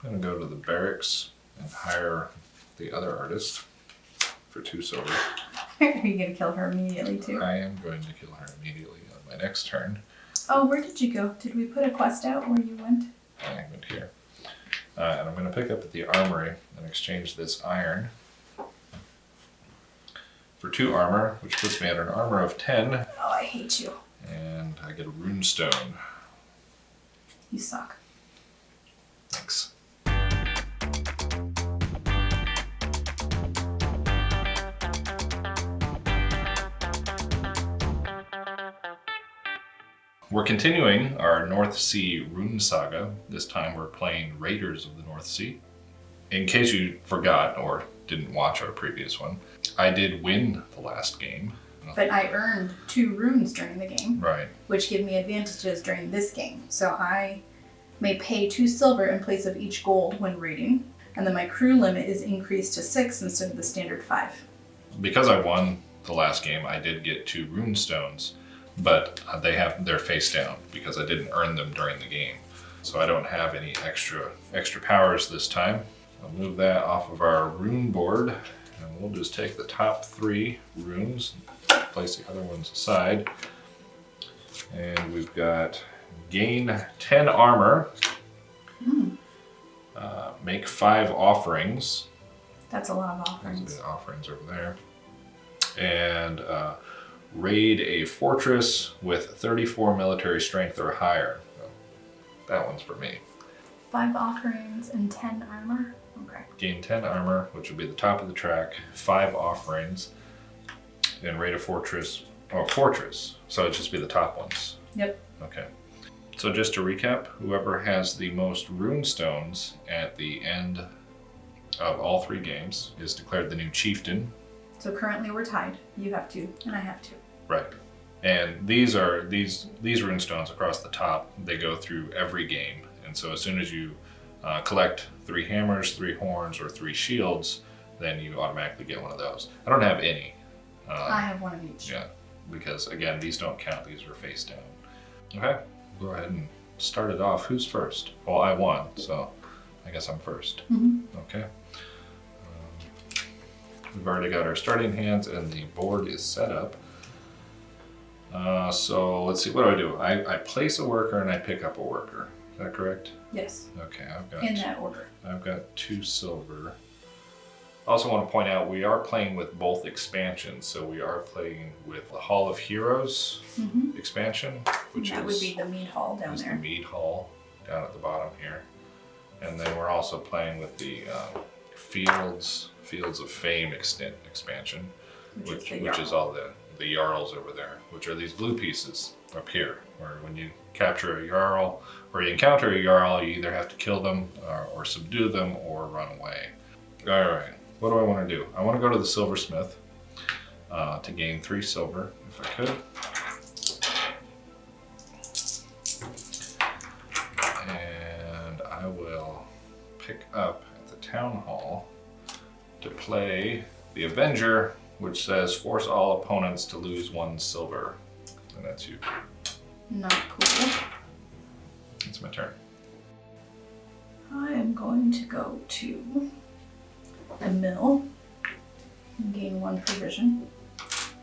I'm gonna go to the barracks and hire the other artist for 2 silver. Are you gonna kill her immediately too? I am going to kill her immediately on my next turn. Oh, where did you go? Did we put a quest out where you went? I went here. And I'm going to pick up at the armory and exchange this iron for 2 armor, which puts me at an armor of 10. Oh, I hate you. And I get a runestone. You suck. Thanks. We're continuing our North Sea Runesaga. This time we're playing Raiders of the North Sea. In case you forgot or didn't watch our previous one, I did win the last game. But I earned 2 runes during the game. Right. Which give me advantages during this game. So I may pay 2 silver in place of each gold when raiding. And then my crew limit is increased to 6 instead of the standard 5. Because I won the last game, I did get 2 Runestones. But they're face down because I didn't earn them during the game. So I don't have any extra powers this time. I'll move that off of our rune board and we'll just take the top 3 runes and place the other ones aside. And we've got gain 10 armor, make 5 offerings. That's a lot of offerings. The offerings over there. And raid a fortress with 34 military strength or higher. So that one's for me. 5 offerings and 10 armor? Okay. Gain 10 armor, which will be the top of the track, 5 offerings, and raid a fortress. Oh, fortress. So it'd just be the top ones. Yep. Okay. So just to recap, whoever has the most runestones at the end of all 3 games is declared the new chieftain. So currently we're tied. You have 2 and I have 2. Right. And these runestones across the top, they go through every game. And so as soon as you collect 3 hammers, 3 horns, or 3 shields, then you automatically get one of those. I don't have any. I have 1 of each. Yeah, because again, these don't count. These are face down. Okay, go ahead and start it off. Who's first? Well, I won, so I guess I'm first. Okay. We've already got our starting hands and the board is set up. So let's see, what do? I place a worker and I pick up a worker. Is that correct? Yes. Okay, I've got in that order. I've got 2 silver. I also want to point out we are playing with both expansions. So we are playing with the Hall of Heroes expansion, which that would be the mead hall down there. The mead hall down at the bottom here. And then we're also playing with the Fields of Fame expansion, which is all the Jarls over there, which are these blue pieces up here, where when you capture a Jarl, or you encounter a Jarl, you either have to kill them, or subdue them, or run away. Alright, what do I want to do? I want to go to the silversmith to gain 3 silver, if I could. And I will pick up at the town hall to play the Avenger, which says force all opponents to lose 1 silver. And that's you. Not cool. It's my turn. I am going to go to the mill and gain 1 provision.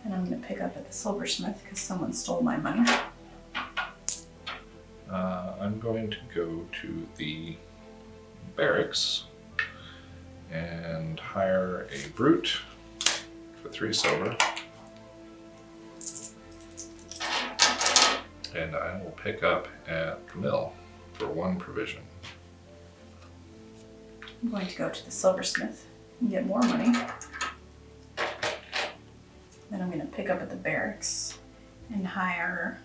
And I'm going to pick up at the silversmith because someone stole my money. I'm going to go to the barracks and hire a brute for 3 silver. And I will pick up at the mill for 1 provision. I'm going to go to the silversmith and get more money. Then I'm going to pick up at the barracks and hire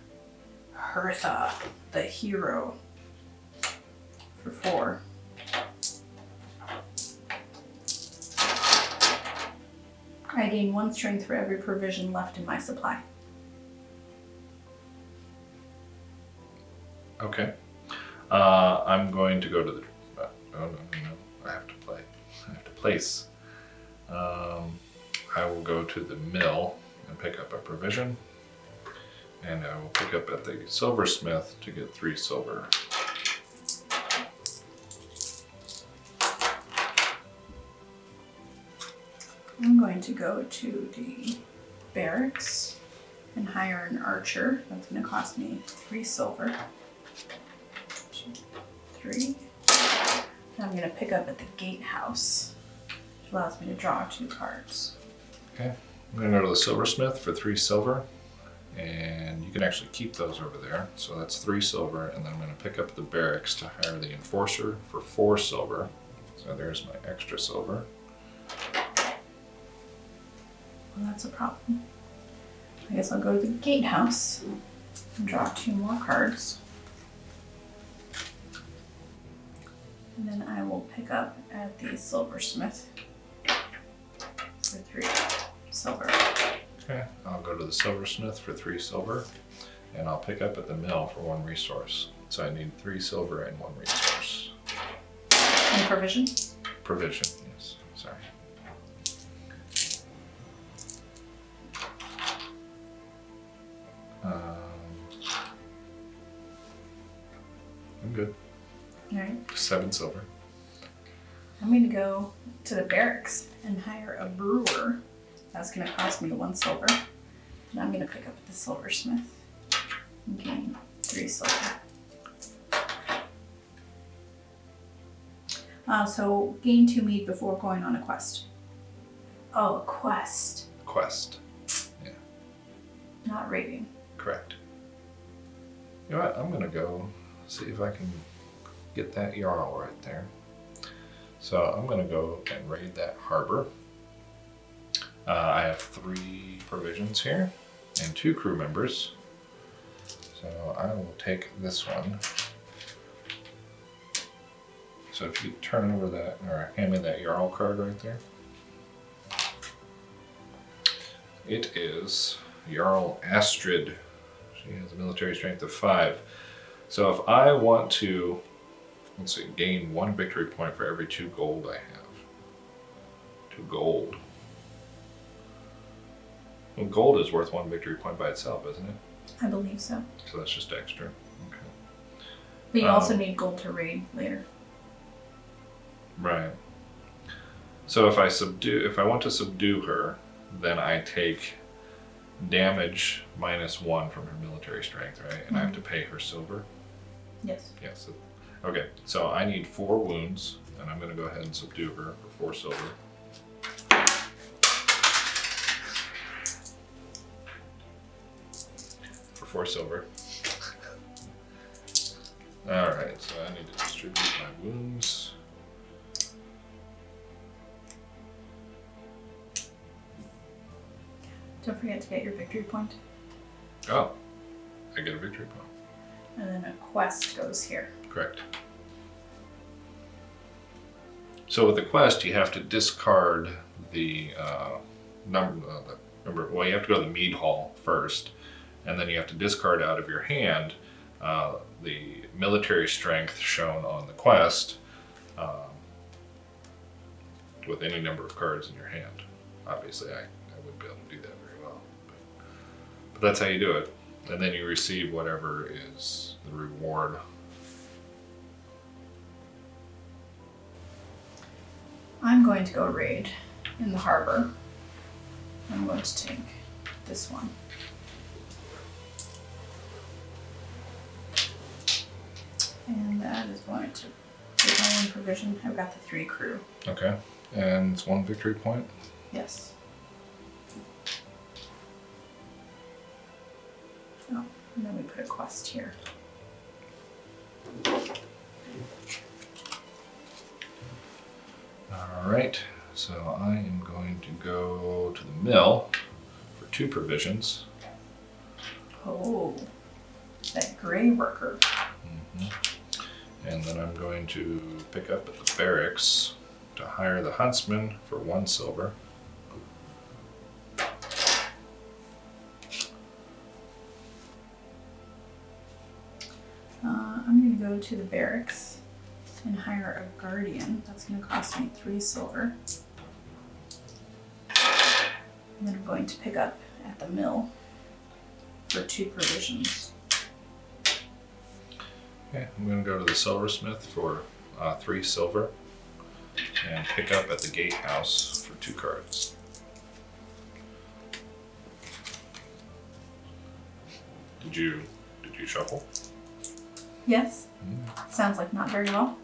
Hertha, the hero, for 4. I gain 1 strength for every provision left in my supply. Okay. I'm going to go to the... no. I have to play. I have to place. I will go to the mill and pick up a provision. And I will pick up at the silversmith to get 3 silver. I'm going to go to the barracks and hire an archer. That's going to cost me 3 silver. 3. And I'm going to pick up at the gatehouse, which allows me to draw 2 cards. Okay, I'm going to go to the silversmith for 3 silver. And you can actually keep those over there. So that's 3 silver. And then I'm going to pick up at the barracks to hire the enforcer for 4 silver. So there's my extra silver. Well, that's a problem. I guess I'll go to the gatehouse and draw 2 more cards. And then I will pick up at the silversmith for 3 silver. Okay, I'll go to the silversmith for 3 silver. And I'll pick up at the mill for 1 resource. So I need 3 silver and 1 resource. And provision? Provision, yes. Sorry. I'm good. Alright. 7 silver. I'm going to go to the barracks and hire a brewer. That's going to cost me 1 silver. And I'm going to pick up at the silversmith and gain 3 silver. So gain 2 mead before going on a quest. Oh, a quest. Quest. Yeah, Not raiding. correct. You know what? I'm gonna go see if I can get that Jarl right there. So I'm gonna go and raid that harbor. I have 3 provisions here and 2 crew members. So I will take this one. So if you turn over that, or hand me that Jarl card right there. It is Jarl Astrid. She has a military strength of 5. So if I want to, let's see, gain 1 victory point for every 2 gold I have. 2 gold. Well, gold is worth 1 victory point by itself, isn't it? I believe so. So that's just extra. Okay. But you also need gold to raid later. Right. So if I want to subdue her, then I take damage -1 from her military strength, right? And I have to pay her silver. Yes. Yes. Okay. So I need 4 wounds, and I'm going to go ahead and subdue her for 4 silver. For 4 silver. All right. So I need to distribute my wounds. Don't forget to get your victory point. Oh, I get a victory point. And then a quest goes here. Correct. So with the quest, you have to discard the number. Well, you have to go to the mead hall first, and then you have to discard out of your hand the military strength shown on the quest with any number of cards in your hand. Obviously, I wouldn't be able to do that very well, but that's how you do it. And then you receive whatever is the reward. I'm going to go raid in the harbor. I'm going to take this one. And that is going to take my 1 provision. I've got the 3 crew. Okay, and it's 1 victory point. Yes. Oh, and then we put a quest here. All right, so I am going to go to the mill for 2 provisions. Oh, that gray worker. And then I'm going to pick up at the barracks to hire the huntsman for 1 silver. I'm going to go to the barracks and hire a guardian. That's going to cost me 3 silver. And then I'm going to pick up at the mill for 2 provisions. Okay, I'm going to go to the silversmith for 3 silver and pick up at the gatehouse for 2 cards. Did you shuffle? Yes. Sounds like not very well.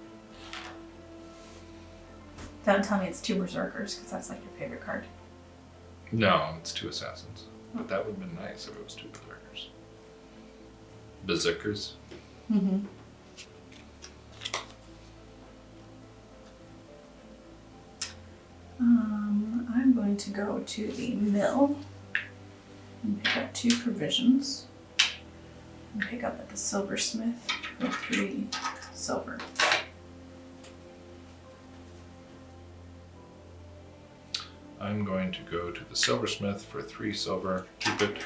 Don't tell me it's 2 berserkers, because that's like your favorite card. No, it's 2 assassins. But that would have been nice if it was 2 berserkers. Berserkers? Mm-hmm. I'm going to go to the mill and pick up 2 provisions. And pick up at the silversmith for 3 silver. I'm going to go to the silversmith for 3 silver. Keep it,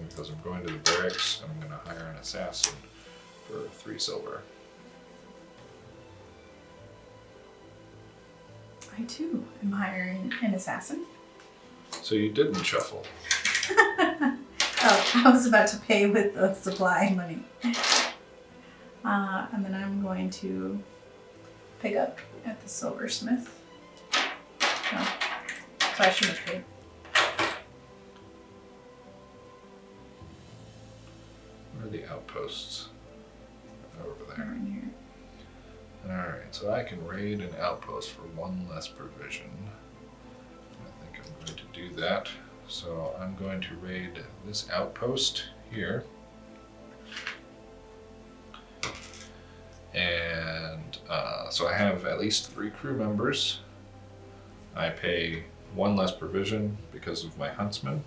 because I'm going to the barracks. I'm going to hire an assassin for 3 silver. I too am hiring an assassin. So you didn't shuffle. Oh, I was about to pay with the supply money. And then I'm going to pick up at the silversmith. Oh, so I shouldn't have paid. Where are the outposts? Over They're there. in here. Alright, so I can raid an outpost for 1 less provision. I think I'm going to do that. So I'm going to raid this outpost here. And so I have at least 3 crew members. I pay 1 less provision because of my huntsman.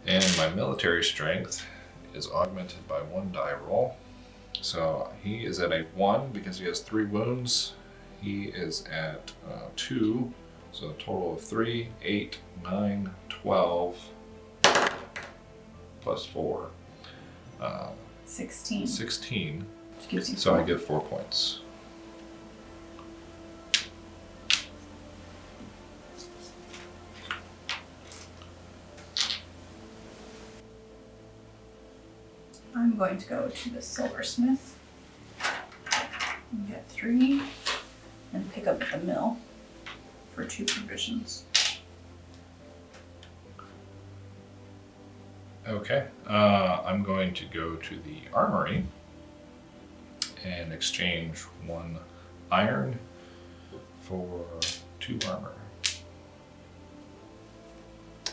And my military strength is augmented by 1 die roll. So he is at a 1 because he has 3 wounds. He is at 2, so a total of 3, 8, 9, 12, plus 4. 16. 16. Which gives you So I 4. get 4 points. I'm going to go to the silversmith and get 3 and pick up at the mill for 2 provisions. Okay, I'm going to go to the armory and exchange 1 iron for 2 armor.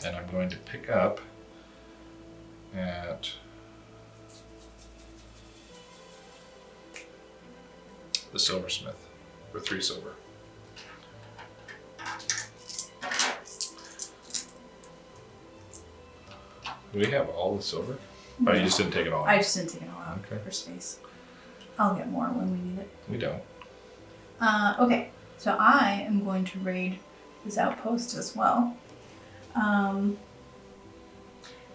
And I'm going to pick up at the silversmith for 3 silver. Do we have all the silver? Oh, you just didn't take it all out? I just didn't take it all out Okay. for space. I'll get more when we need it. We don't. Okay, so I am going to raid this outpost as well.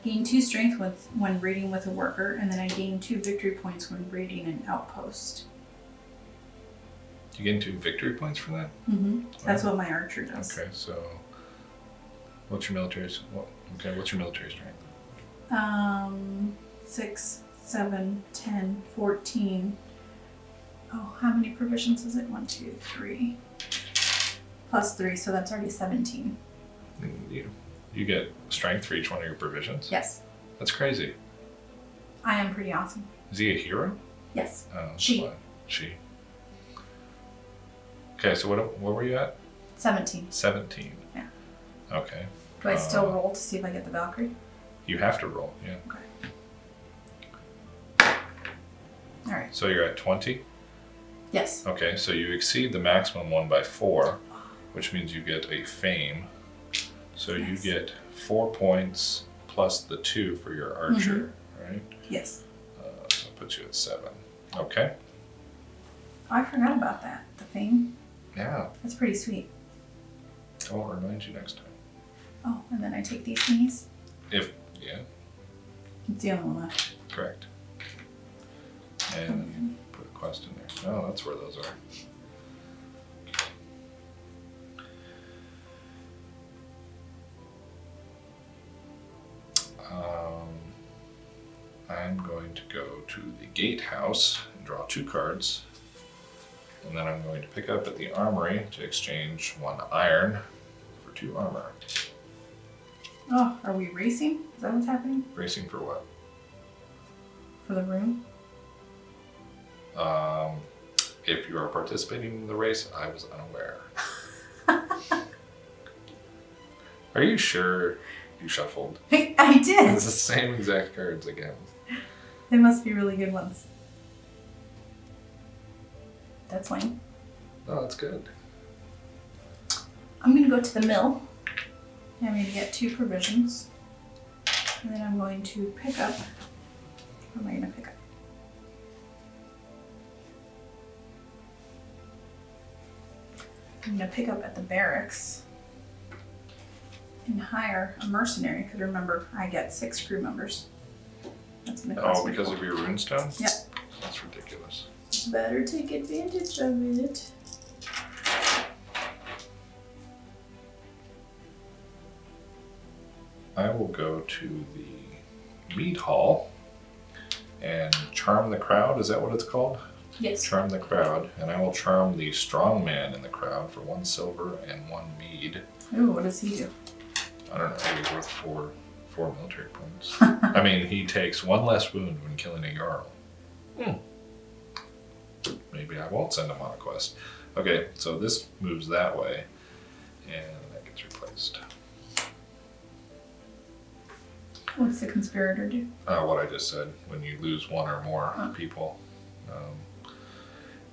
Gain 2 strength when raiding with a worker, and then I gain 2 victory points when raiding an outpost. You gain 2 victory points for that? Mm-hmm. That's what my archer does. Okay, so what's your military? What's your military strength? 6, 7, 10, 14. Oh, how many provisions is it? 1, 2, 3. Plus 3, so that's already 17. You get strength for each one of your provisions? Yes, That's crazy. I am pretty awesome. Is he a hero? Yes, Oh, She. fine. She. Okay, so what were you at? 17. 17. Yeah. Okay. Do I still roll to see if I get the Valkyrie? You have to roll, yeah. Okay. Alright. So you're at 20? Yes. Okay, so you exceed the maximum one by 4, which means you get a fame. So you Yes. get 4 points plus the 2 for your archer, right? Yes. So it puts you at 7. Okay. I forgot about that. The fame. Yeah, That's pretty sweet. I'll remind you next time. Oh, and then I take these thingies. Yeah, It's the only one left. correct. And put a quest in there. Oh, that's where those are. I'm going to go to the gatehouse and draw 2 cards. And then I'm going to pick up at the armory to exchange 1 iron for 2 armor. Oh, are we racing? Is that what's happening? Racing for what? For the room? If you are participating in the race, I was unaware. Are you sure you shuffled? I did. It's the same exact cards again. They must be really good ones. That's lame. Oh, that's good. I'm going to go to the mill. I'm going to get 2 provisions. And then I'm going to pick up. What am I going to pick up? I'm going to pick up at the barracks and hire a mercenary, because remember, I get 6 crew members. That's going to cost Oh, me because 4. of your runestone? Yep. That's ridiculous. Better take advantage of it. I will go to the mead hall and charm the crowd. Is that what it's called? Yes. Charm the crowd, and I will charm the strong man in the crowd for 1 silver and 1 mead. Ooh, what does he do? I don't know, he's worth four military points. I mean, he takes 1 less wound when killing a Jarl. Maybe I won't send him on a quest. Okay, so this moves that way, and that gets replaced. What's the conspirator do? What I just said, when you lose 1 or more people.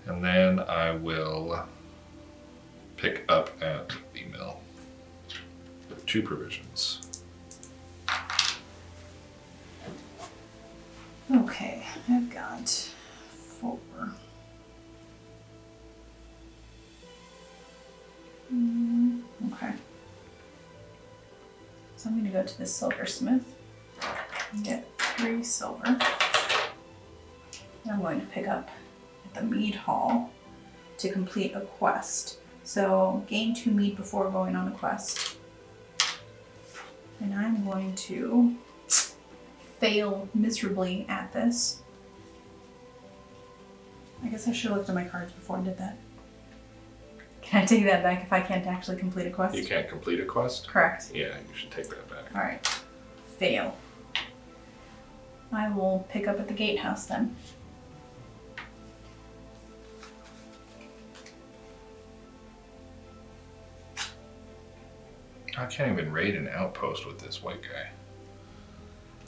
And then I will pick up at the mill with 2 provisions. Okay, I've got 4. Okay. So I'm going to go to the silversmith and get 3 silver. And I'm going to pick up at the mead hall to complete a quest. So gain 2 mead before going on a quest. And I'm going to fail miserably at this. I guess I should have looked at my cards before I did that. Can I take that back if I can't actually complete a quest? You can't complete a quest? Correct. Yeah, you should take that back. Alright. Fail. I will pick up at the gatehouse then. I can't even raid an outpost with this white guy.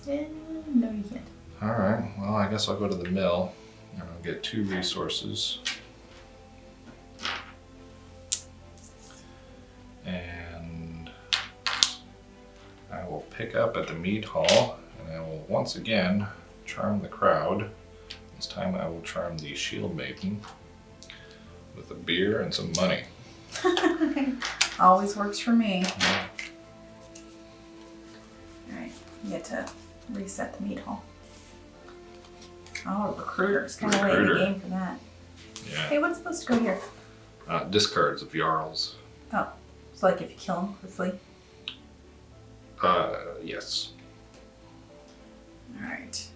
No, you can't. Alright, well, I guess I'll go to the mill and I'll get 2 resources. And I will pick up at the mead hall and I will once again charm the crowd. This time I will charm the shield maiden with a beer and some money. Always works for me. Alright, you get to reset the mead hall. Oh, recruiters. Kind of late in the game for that. Yeah. Hey, what's supposed to go here? Discards of Jarls. Oh, it's like if you kill them, quickly. Yes. Alright.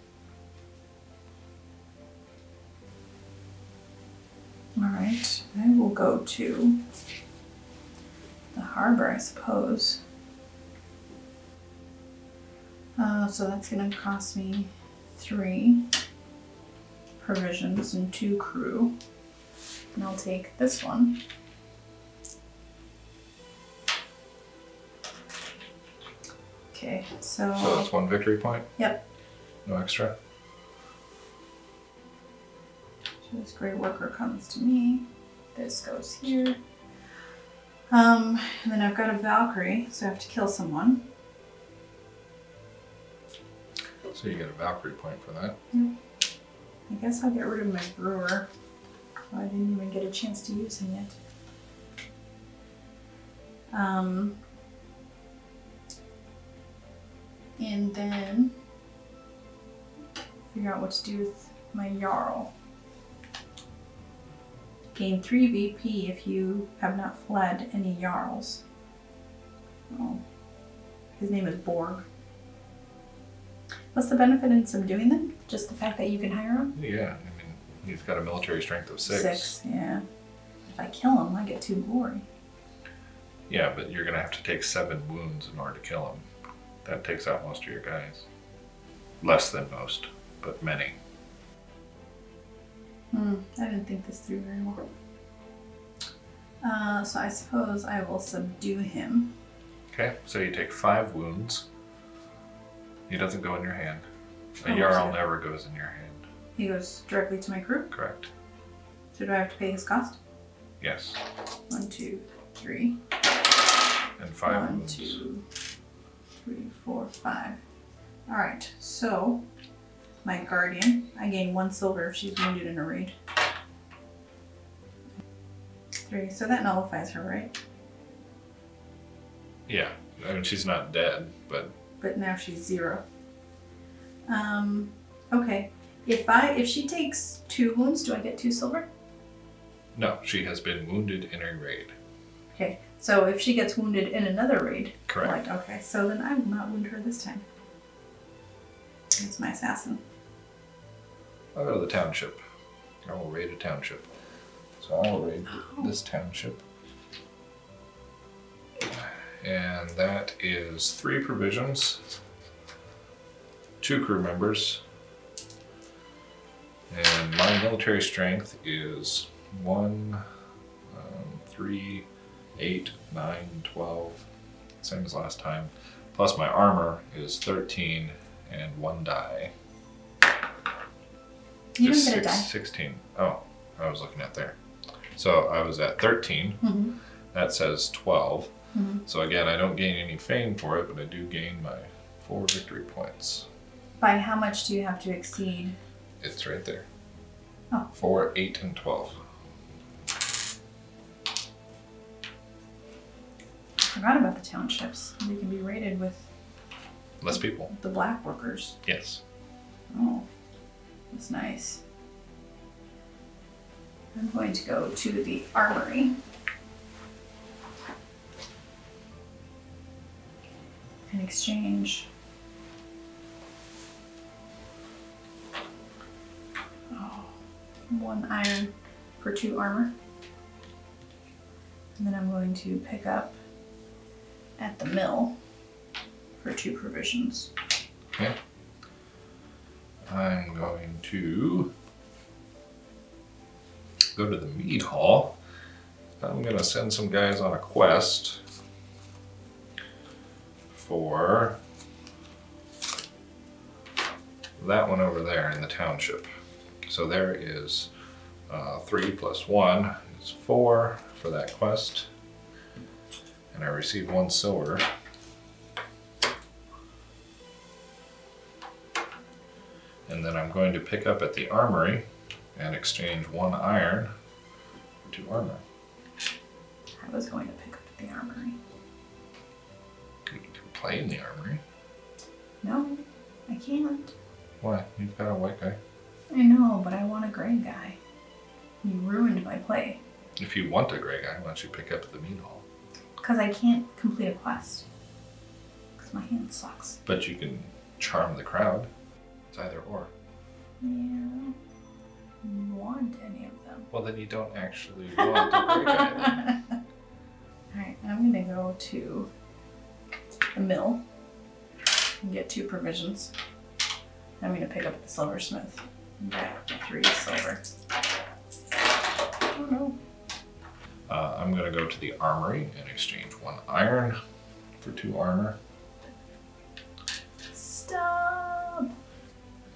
Alright, I will go to the harbor, I suppose. So that's going to cost me 3 provisions and 2 crew. And I'll take this one. Okay, So that's 1 victory point? Yep. No extra? So this gray worker comes to me. This goes here. And then I've got a Valkyrie, so I have to kill someone. So you get a Valkyrie point for that. I guess I'll get rid of my brewer. I didn't even get a chance to use him yet. And then figure out what to do with my Jarl. Gain 3 VP if you have not fled any Jarls. Oh, his name is Borg. What's the benefit in subduing them? Just the fact that you can hire him? Yeah, I mean, he's got a military strength of 6. 6, yeah. If I kill him, I get 2 glory. Yeah, but you're gonna have to take 7 wounds in order to kill him. That takes out most of your guys. Less than most, but many. I didn't think this through very well. So I suppose I will subdue him. Okay, so you take 5 wounds. He doesn't go in your hand. A Oh, Jarl okay. never goes in your hand. He goes directly to my crew. Correct. So do I have to pay his cost? Yes. 1, 2, 3. And 5 1, wounds. 2, 3, 4, 5. Alright, so my guardian, I gain 1 silver if she's wounded in a raid. 3, so that nullifies her, right? Yeah, I mean she's not dead, but But now she's 0. Okay. If she takes 2 wounds, do I get 2 silver? no, she has been wounded in a raid. Okay, so if she gets wounded in another raid, Correct. like, okay, so then I will not wound her this time. It's my assassin. I'll go to the township. I will raid a township. So I'll raid this township. And that is 3 provisions, 2 crew members, and my military strength is 1, 3, 8, 9, 12, same as last time. Plus my armor is 13 and 1 die. You don't Is get a die. 16. Oh, I was looking at there. So I was at 13. Mm-hmm. That says 12. Mm-hmm. So again, I don't gain any fame for it, but I do gain my 4 victory points. By how much do you have to exceed? It's right there. Oh. 4, 8, and 12. I forgot about the townships. They can be raided with Less people. the black workers. Yes. Oh, that's nice. I'm going to go to the armory. And exchange 1 iron for 2 armor. And then I'm going to pick up at the mill for 2 provisions. Okay. I'm going to go to the mead hall. I'm going to send some guys on a quest for that one over there in the township. So there is 3 plus 1 is 4 for that quest. And I received 1 silver. And then I'm going to pick up at the armory and exchange 1 iron for 2 armor. I was going to pick up at the armory. You can play in the armory. No, I can't. Why? You've got a white guy. I know, but I want a gray guy. You ruined my play. If you want a gray guy, why don't you pick up at the mead hall? Because I can't complete a quest. Because my hand sucks. But you can charm the crowd. It's either or. Yeah. I don't want any of them. Well, then you don't actually want a gray guy then. Alright, I'm gonna go to the mill and get 2 provisions. I'm gonna pick up at the silversmith and get 3 silver. Oh no. I'm going to go to the armory and exchange 1 iron for 2 armor. Stop!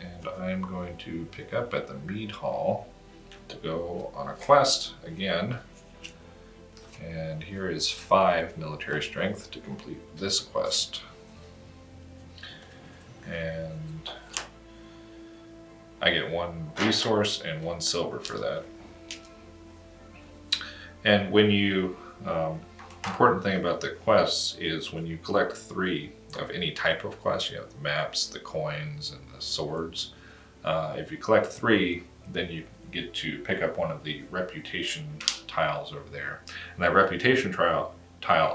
And I'm going to pick up at the mead hall to go on a quest again. And here is 5 military strength to complete this quest. And I get 1 resource and 1 silver for that. And when you, important thing about the quests is when you collect 3 of any type of quest, you have the maps, the coins, and the swords. If you collect 3, then you get to pick up one of the reputation tiles over there. And that reputation tile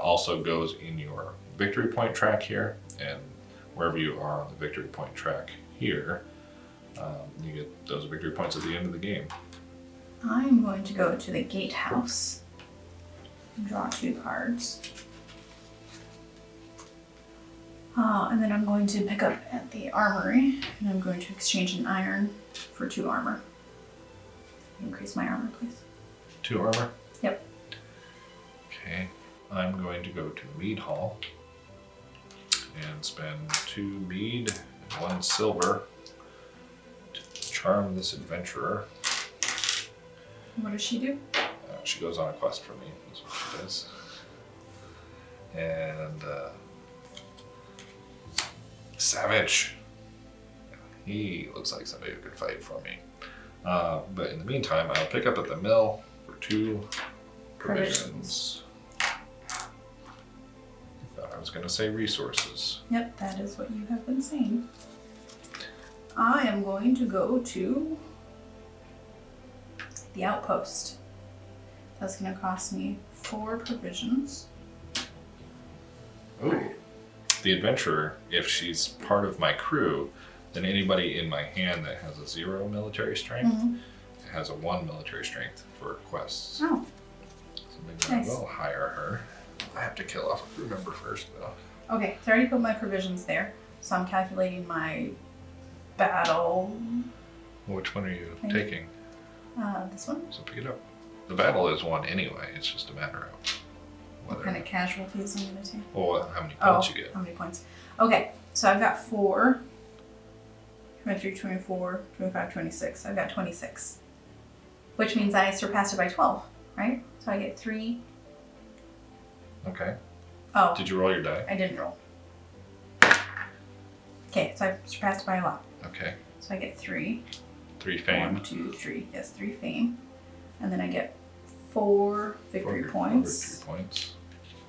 also goes in your victory point track here, and wherever you are on the victory point track here, you get those victory points at the end of the game. I'm going to go to the gatehouse and draw 2 cards. And then I'm going to pick up at the armory, and I'm going to exchange an iron for 2 armor. Increase my armor, please. 2 armor? Yep. Okay. I'm going to go to Mead Hall and spend 2 mead and 1 silver to charm this adventurer. What does she do? She goes on a quest for me, is what she does. And Savage. He looks like somebody who could fight for me. But in the meantime, I'll pick up at the mill for 2 provisions. I thought I was going to say resources. Yep, that is what you have been saying. I am going to go to the outpost. That's going to cost me 4 provisions. Ooh. The adventurer, if she's part of my crew, then anybody in my hand that has a 0 military strength has a 1 military strength for quests. Oh. So maybe Nice. I will hire her. I have to kill off a crew member first, though. Okay, so I already put my provisions there. So I'm calculating my battle. Which one are you Okay. taking? This one. So pick it up. The battle is 1 anyway. It's just a matter of What kind of casualties I'm going to take? or how many points you get. How many points? Okay, so I've got 4, 23, 24, 25, 26. I've got 26. Which means I surpassed it by 12, right? So I get 3. Okay. Oh, Did you roll your die? I didn't roll. Okay, so I surpassed it by a lot. Okay. So I get 3. 3 fame. 1, 2, 3. Yes, 3 fame. And then I get 4 victory points. Victory points.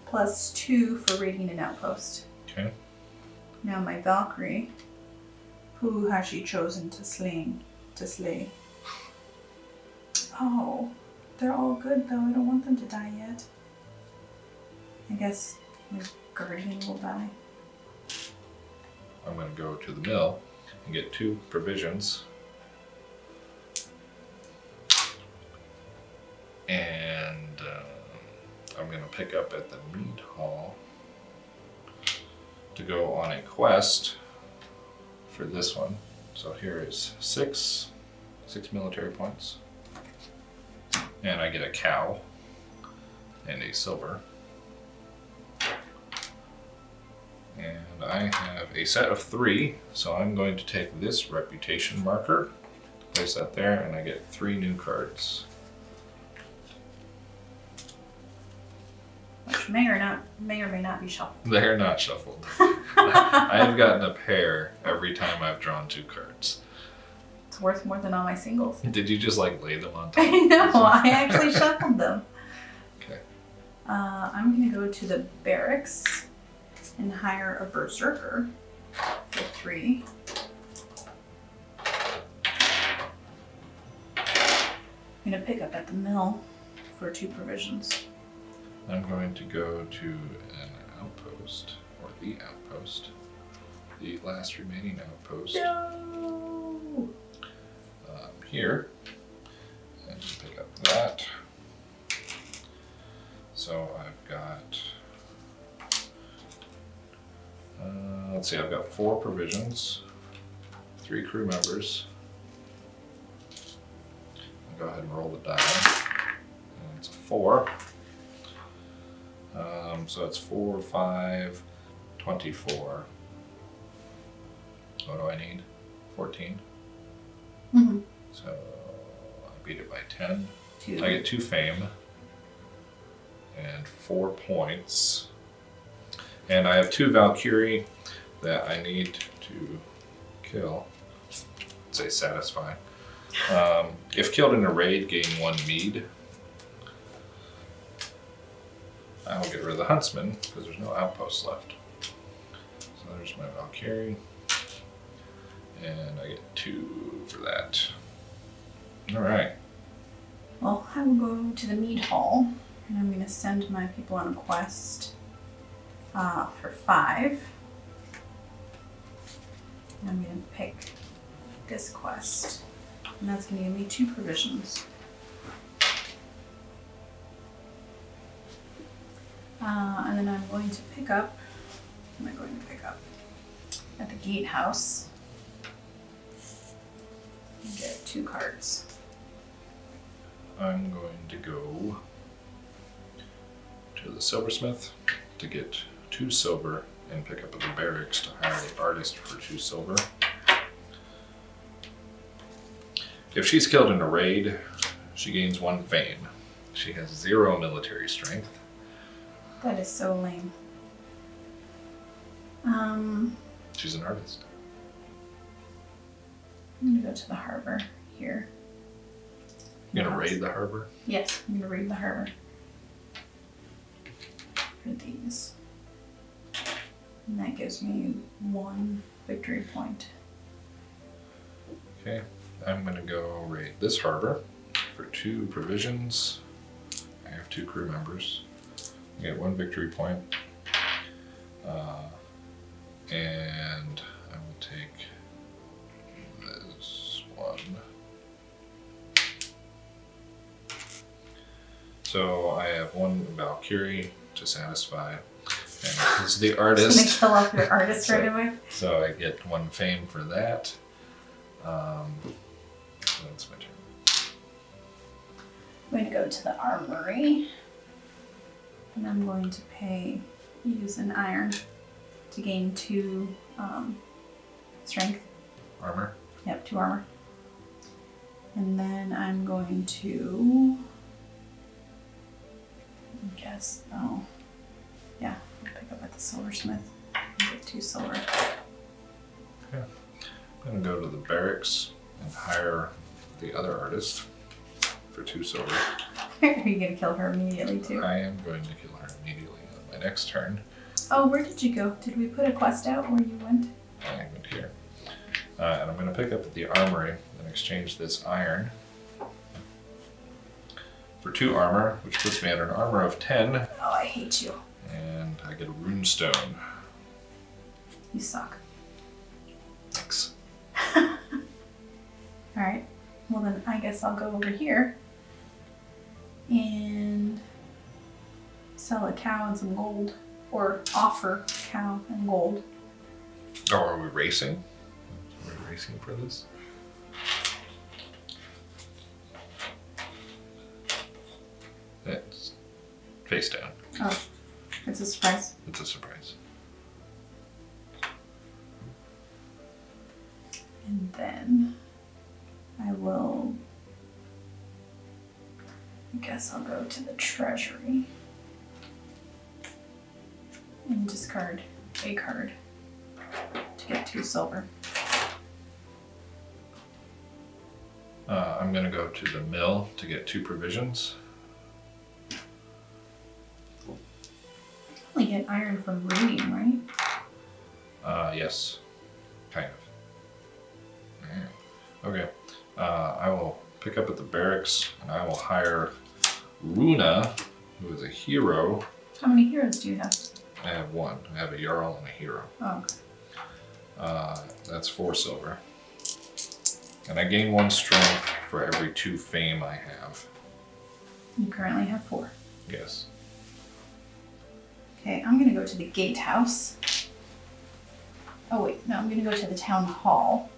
Plus 2 for raiding an outpost. Okay. Now my Valkyrie, who has she chosen to slay? Oh, they're all good though. I don't want them to die yet. I guess my guardian will die. I'm going to go to the mill and get 2 provisions. And I'm going to pick up at the mead hall to go on a quest for this one. So here is 6 military points. And I get a cow and a silver. And I have a set of 3, so I'm going to take this reputation marker, place that there, and I get 3 new cards. Which may or may not be shuffled. They're not shuffled. I've gotten a pair every time I've drawn 2 cards. It's worth more than all my singles. Did you just like lay them on top? I know, I actually shuffled them. Okay. I'm gonna go to the barracks and hire a berserker for 3. I'm gonna pick up at the mill for 2 provisions. I'm going to go to an outpost, or the outpost, the last remaining outpost. No! Here, and pick up that. So I've got, let's see, I've got 4 provisions, 3 crew members. I'll go ahead and roll the die. And it's a 4. So it's 4, 5, 24. What do I need? 14. Mm-hmm. So I beat it by 10. 2. I get 2 fame and 4 points. And I have 2 Valkyrie that I need to kill. Let's say satisfy. If killed in a raid, gain 1 mead. I will get rid of the huntsman because there's no outposts left. So there's my Valkyrie. And I get 2 for that. Alright. Well, I will go to the mead hall, and I'm going to send my people on a quest for 5. And I'm going to pick this quest, and that's going to give me 2 provisions. And then I'm going to pick up, what am I going to pick up? at the gatehouse. Get 2 cards. I'm going to go to the silversmith to get 2 silver and pick up at the barracks to hire the artist for 2 silver. If she's killed in a raid, she gains 1 fame. She has 0 military strength. That is so lame. She's an artist. I'm gonna go to the harbor here. You gonna raid the harbor? Yes, I'm gonna raid the harbor. For these. And that gives me 1 victory point. Okay, I'm gonna go raid this harbor for 2 provisions. I have 2 crew members. I get 1 victory point. And I will take this one. So I have 1 Valkyrie to satisfy. And this is the Gonna artist. kill off your artist right away. So I get 1 fame for that. That's my turn. I'm going to go to the armory. And I'm going to use an iron to gain 2 strength. Armor. Yep, 2 armor. And then I'm going to I'll pick up at the silversmith and get 2 silver. Okay. I'm gonna go to the barracks and hire the other artist for 2 silver. Are you gonna kill her immediately too? I am going to kill her immediately on my next turn. Oh, where did you go? Did we put a quest out where you went? I went here. And I'm going to pick up at the armory and exchange this iron for 2 armor, which puts me at an armor of 10. Oh, I hate you. And I get a runestone. You suck. Thanks. Alright. Well then I guess I'll go over here and sell a cow and some gold. Or offer cow and gold. Oh, are we racing? Are we racing for this? It's face down. Oh, it's a surprise. It's a surprise. And then I guess I'll go to the treasury and discard a card to get 2 silver. I'm going to go to the mill to get 2 provisions. Only get iron from raiding, right? Yes, kind of. Yeah. Okay, I will pick up at the barracks and I will hire Runa, who is a hero. How many heroes do you have? I have 1. I have a Jarl and a hero. Oh, okay. That's 4 silver. And I gain 1 strength for every 2 fame I have. You currently have 4. Yes. Okay, I'm gonna go to the gatehouse. Oh wait, no, I'm gonna go to the town hall.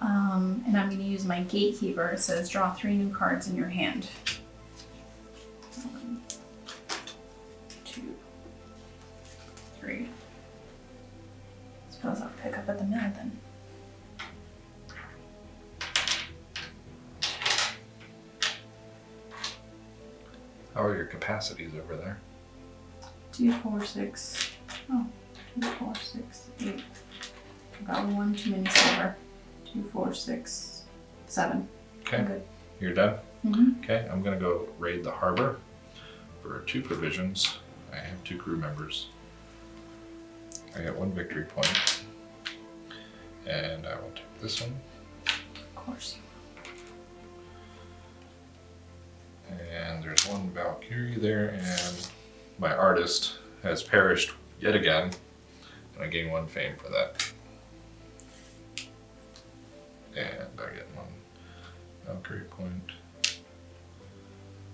And I'm gonna use my gatekeeper. It says draw 3 new cards in your hand. 1, 2, 3. Suppose I'll pick up at the mill then. How are your capacities over there? 2, 4, 6. Oh, 2, 4, 6, 8. I've got 1 too many silver. 2, 4, 6, 7. Okay, I'm good. you're done? Mm-hmm. Okay, I'm gonna go raid the harbor for 2 provisions. I have 2 crew members. I get 1 victory point. And I will take this one. Of course you And there's 1 Valkyrie there, and my artist has perished yet again. And I gain 1 fame for that. And I get 1 Valkyrie point.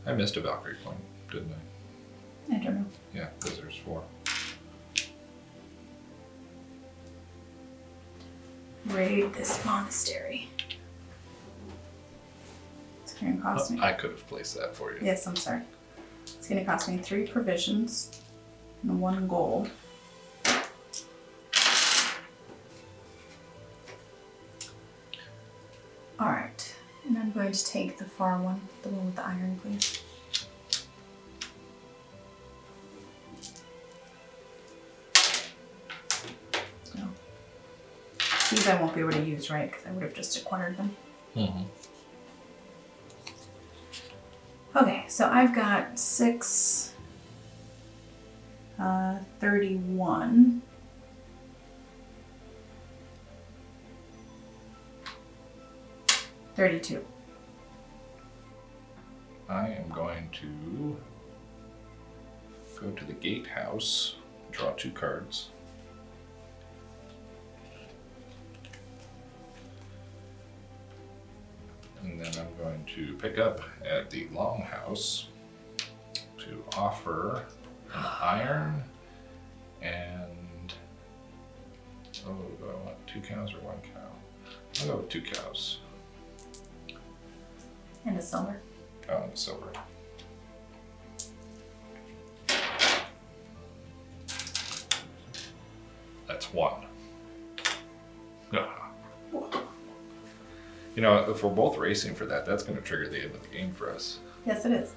I missed a Valkyrie point, didn't I? will. I don't know. Yeah, because there's 4. raid this monastery. It's going to cost me. I could have placed that for you. Yes, I'm sorry. It's going to cost me 3 provisions and 1 gold. Alright, and I'm going to take the far one, the one with the iron, please. No. These I won't be able to use, right? Because I would have just acquired them. Mm-hmm. Okay, so I've got 31. $32. I am going to go to the gatehouse, draw 2 cards. And then I'm going to pick up at the longhouse to offer an iron and, oh, do I want 2 cows or 1 cow? I'll go with 2 cows. And a silver. Oh, and silver. That's 1. Ah. You know, if we're both racing for that, that's going to trigger the end of the game for us. Yes, it is.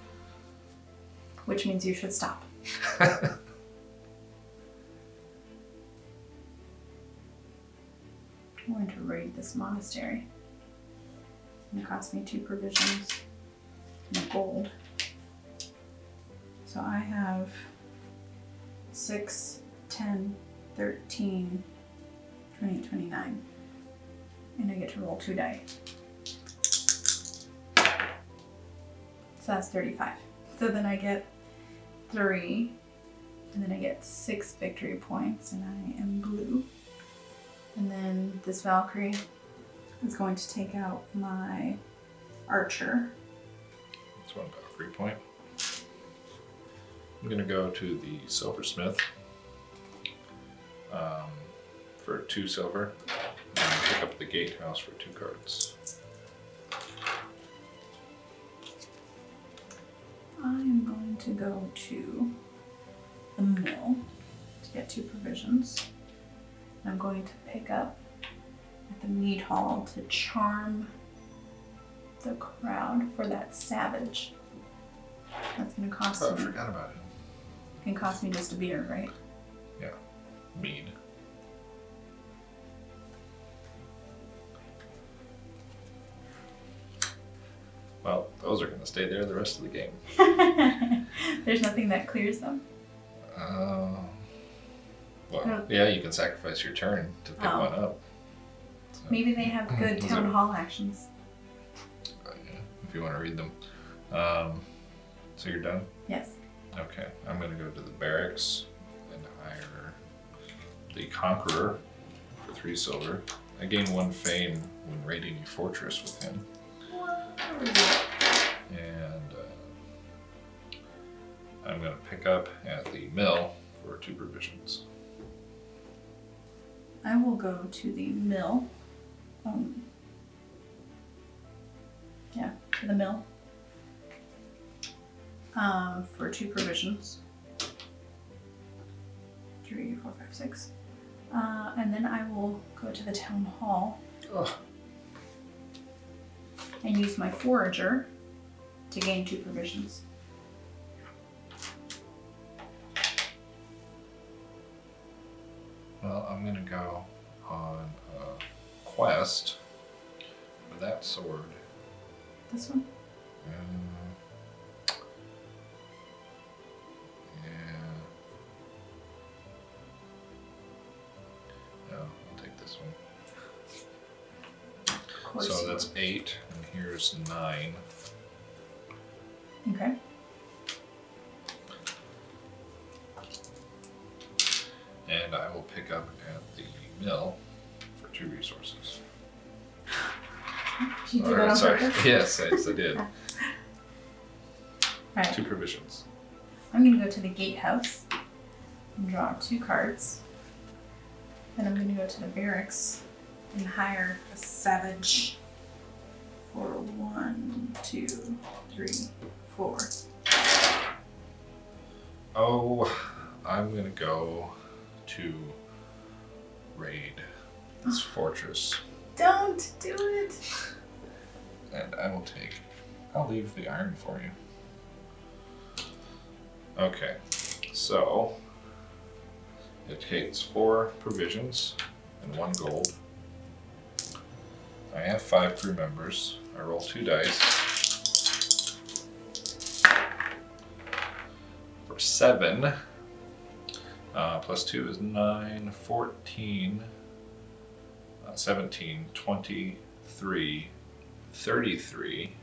Which means you should stop. I'm going to raid this monastery. It's going to cost me 2 provisions and a gold. So I have 6, 10, 13, 20, 29. And I get to roll 2 die. So that's 35. So then I get 3, and then I get 6 victory points, and I am blue. And then this Valkyrie is going to take out my archer. That's 1 Valkyrie point. I'm going to go to the silversmith for 2 silver. And pick up the gatehouse for 2 cards. I am going to go to the mill to get 2 provisions. I'm going to pick up at the mead hall to charm the crowd for that savage. That's going to cost Oh, I me. forgot about it. It can cost me just a beer, right? Yeah, mead. Well, those are going to stay there the rest of the game. There's nothing that clears them. Well, yeah, you can sacrifice your turn to pick one up. So, Maybe they have good Those town are- hall actions. yeah, if you want to read them. So you're done? Yes. Okay, I'm going to go to the barracks and hire the Conqueror for 3 silver. I gain 1 fame when raiding a fortress with him. And I'm going to pick up at the mill for 2 provisions. I will go to the mill. To the mill. For 2 provisions. 3, 4, 5, 6. And then I will go to the town hall. Ugh. And use my forager to gain 2 provisions. Well, I'm going to go on a quest for that sword. This one? Yeah. No, I'll take this one. Of course. So you that's 8, and here's 9. will. Okay. And I will pick up at the mill for 2 resources. Did you do Or, that on sorry. purpose? Yes, I did. Alright. 2 provisions. I'm going to go to the gatehouse and draw 2 cards. Then I'm going to go to the barracks and hire a savage for 1, 2, 3, 4. Oh, I'm gonna go to raid this fortress. Don't do it. And I'll leave the iron for you. Okay, so it takes 4 provisions and 1 gold. I have 5 crew members. I roll 2 dice. For 7, plus 2 is 9, 14, 17, 23, 33,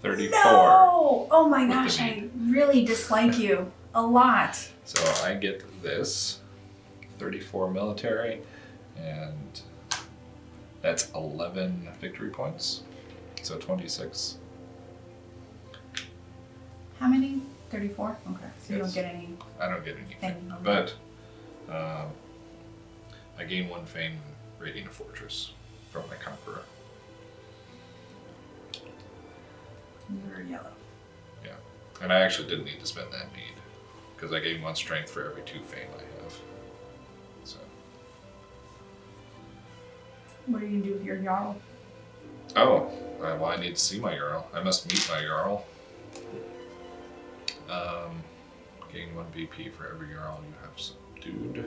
34. No! Oh my With the gosh, I meat. really dislike you a lot. So I get this 34 military, and that's 11 victory points. So 26. How many? 34? Okay, so you Yes. don't get any. I don't get anything, Fame, okay. but I gain 1 fame raiding a fortress from my conqueror. You're yellow. Yeah, and I actually didn't need to spend that mead because I gain 1 strength for every 2 fame I have. So. What are you gonna do with your Jarl? Oh, well, I need to see my Jarl. I must meet my Jarl. Gain 1 BP for every Jarl you have subdued.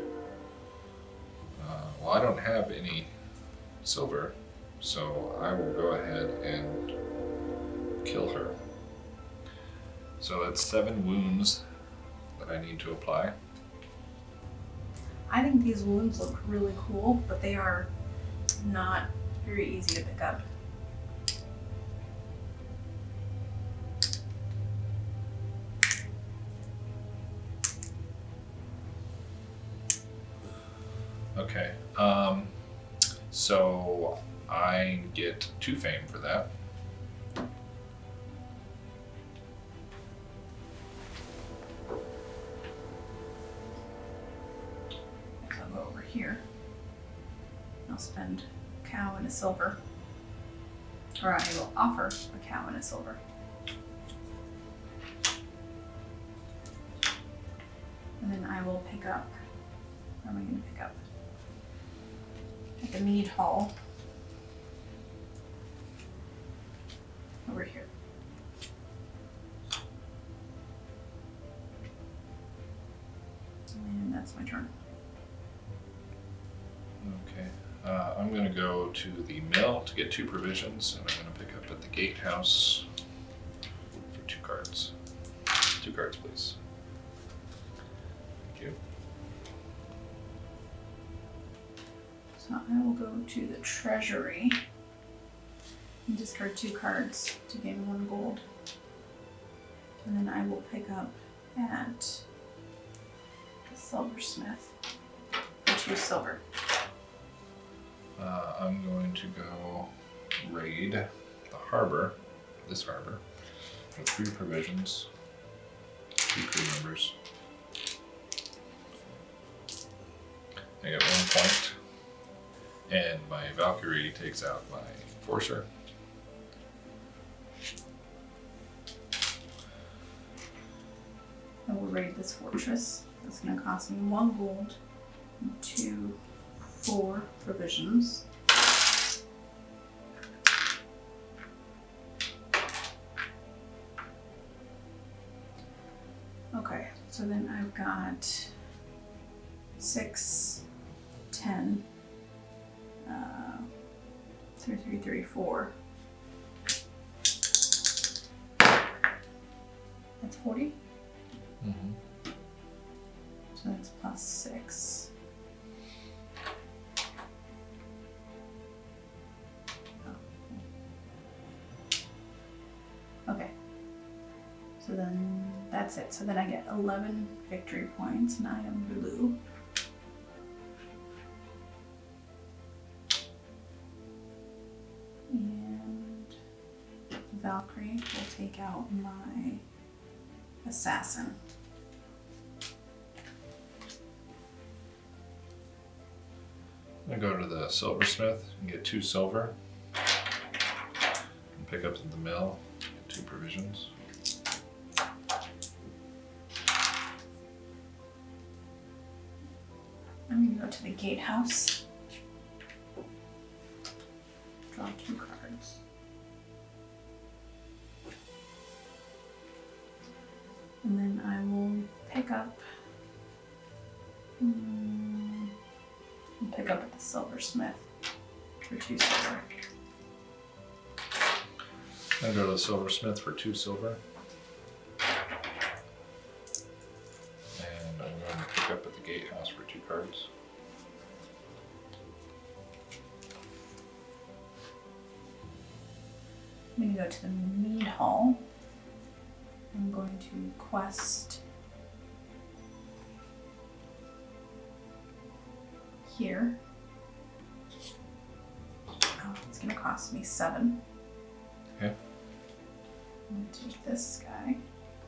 Well, I don't have any silver, so I will go ahead and kill her. So that's 7 wounds that I need to apply. I think these wounds look really cool, but they are not very easy to pick up. Okay, so I get 2 fame for that. So I'll go over here. I'll spend a cow and a silver. Or I will offer a cow and a silver. And then I will pick up. Where am I going to pick up? At the mead hall. Over here. And that's my turn. Okay, I'm gonna go to the mill to get 2 provisions, and I'm gonna pick up at the gatehouse for 2 cards. 2 cards, please. Thank you. So I will go to the treasury and discard 2 cards to gain 1 gold. And then I will pick up at the silversmith for 2 silver. I'm going to go raid the harbor, this harbor, for 3 provisions, 2 crew members. I get 1 point, and my Valkyrie takes out my Forcer. I will raid this fortress. That's going to cost me 1 gold and 2, 4 provisions. Okay, so then I've got 6, 10, 3, 3, 3, 4. That's 40. Mm-hmm. So that's plus 6. Oh. Okay. So then that's it. So then I get 11 victory points and I am blue. And Valkyrie will take out my assassin. I'm gonna go to the silversmith and get 2 silver. And pick up at the mill, get 2 provisions. I'm gonna go to the gatehouse. Draw 2 cards. And then I will pick up. Pick up at the silversmith for 2 silver. I'll go to the silversmith for 2 silver. And I'm going to pick up at the gatehouse for 2 cards. I'm going to go to the mead hall. I'm going to quest here. Oh, it's going to cost me 7. Okay. I'm going to take this guy.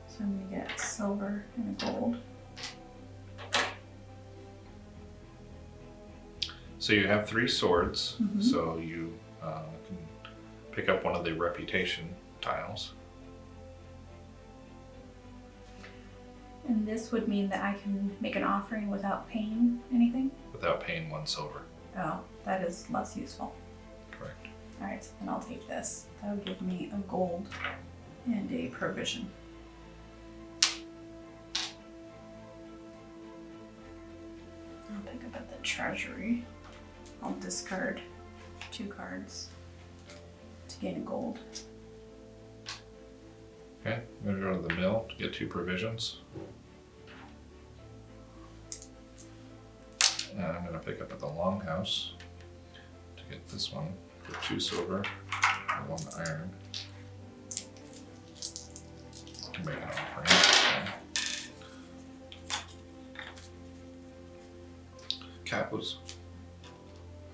So I'm going to get a silver and a gold. So you have 3 swords, Mhm. so you can pick up one of the reputation tiles. And this would mean that I can make an offering without paying anything? Without paying 1 silver. Oh, that is less useful. Correct. Alright, so then I'll take this. That'll give me a gold and a provision. I'll pick up at the treasury. I'll discard 2 cards to gain a gold. Okay, I'm gonna go to the mill to get 2 provisions. And I'm gonna pick up at the longhouse to get this one for 2 silver and 1 iron. To make an offering. Cows.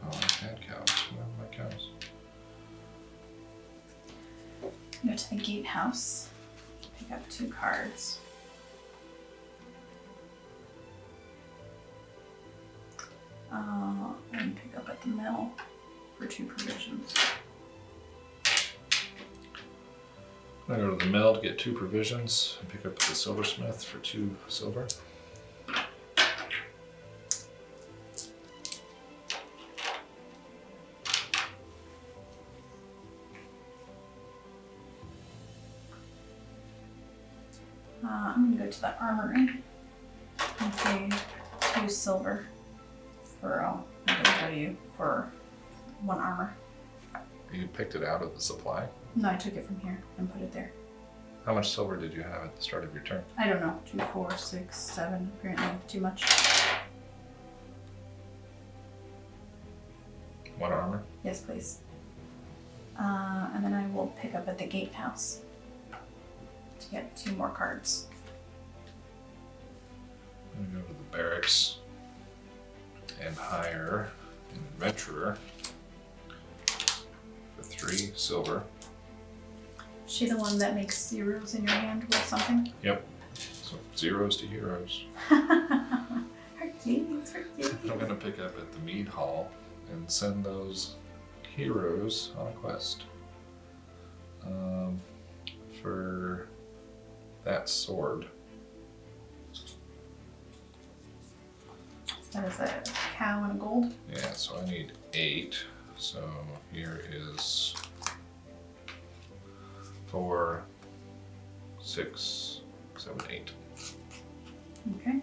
Oh, I had cows. Where are my cows? Go to the gatehouse. Pick up 2 cards. And pick up at the mill for 2 provisions. I'm gonna go to the mill to get 2 provisions and pick up at the silversmith for 2 silver. I'm gonna go to the armory and pay 2 silver for for 1 armor. You picked it out of the supply. No, I took it from here and put it there. How much silver did you have at the start of your turn? I don't know. 2, 4, 6, 7. Apparently too much. 1 armor? Yes, please. And then I will pick up at the gatehouse to get 2 more cards. I'm gonna go to the barracks and hire an adventurer for 3 silver. Is she the one that makes zeros in your hand with something? Yep. So 0s to heroes. Hercules. I'm gonna pick up at the mead hall and send those heroes on a quest. For that sword. That is a cow and a gold. Yeah, so I need 8. So here is 4, 6, 7, 8. Okay.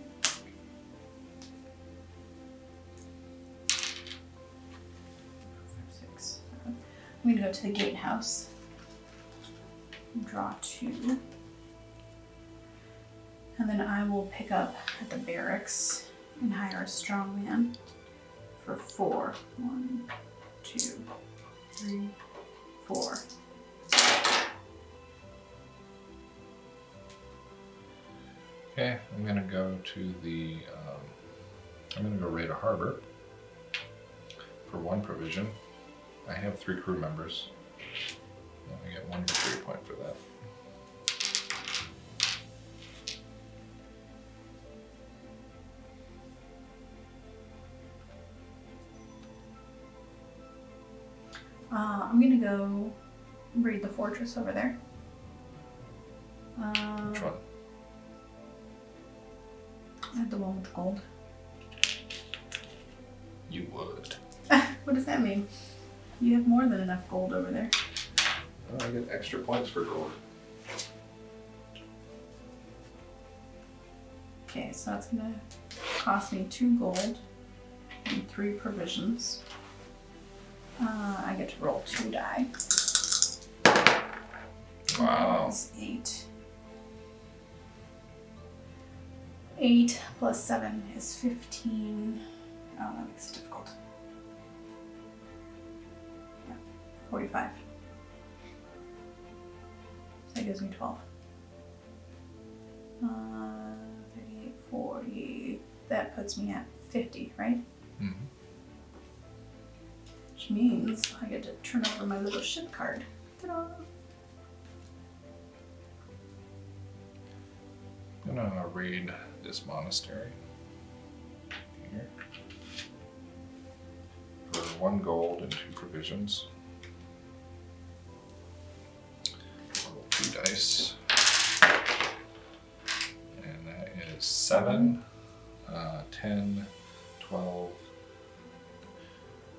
Six, seven. I'm gonna go to the gatehouse. Draw 2. And then I will pick up at the barracks and hire a strong man for 4. 1, 2, 3, 4. Okay, I'm gonna go to the, I'm gonna go raid a harbor for 1 provision. I have 3 crew members. I get 1 victory point for that. I'm gonna go raid the fortress over there. Which one? The one with gold. You would. What does that mean? You have more than enough gold over there. Oh, I get extra points for gold. Okay, so that's gonna cost me 2 gold and 3 provisions. I get to roll 2 die. Wow. That's 8. 8 plus 7 is 15. Oh, that makes it difficult. Yeah, 45. So that gives me 12. 38, 40. That puts me at 50, right? Mm-hmm. Which means I get to turn over my little ship card. Ta-da! I'm gonna raid this monastery here for 1 gold and 2 provisions. Roll 2 dice, and that is 7, 10, 12,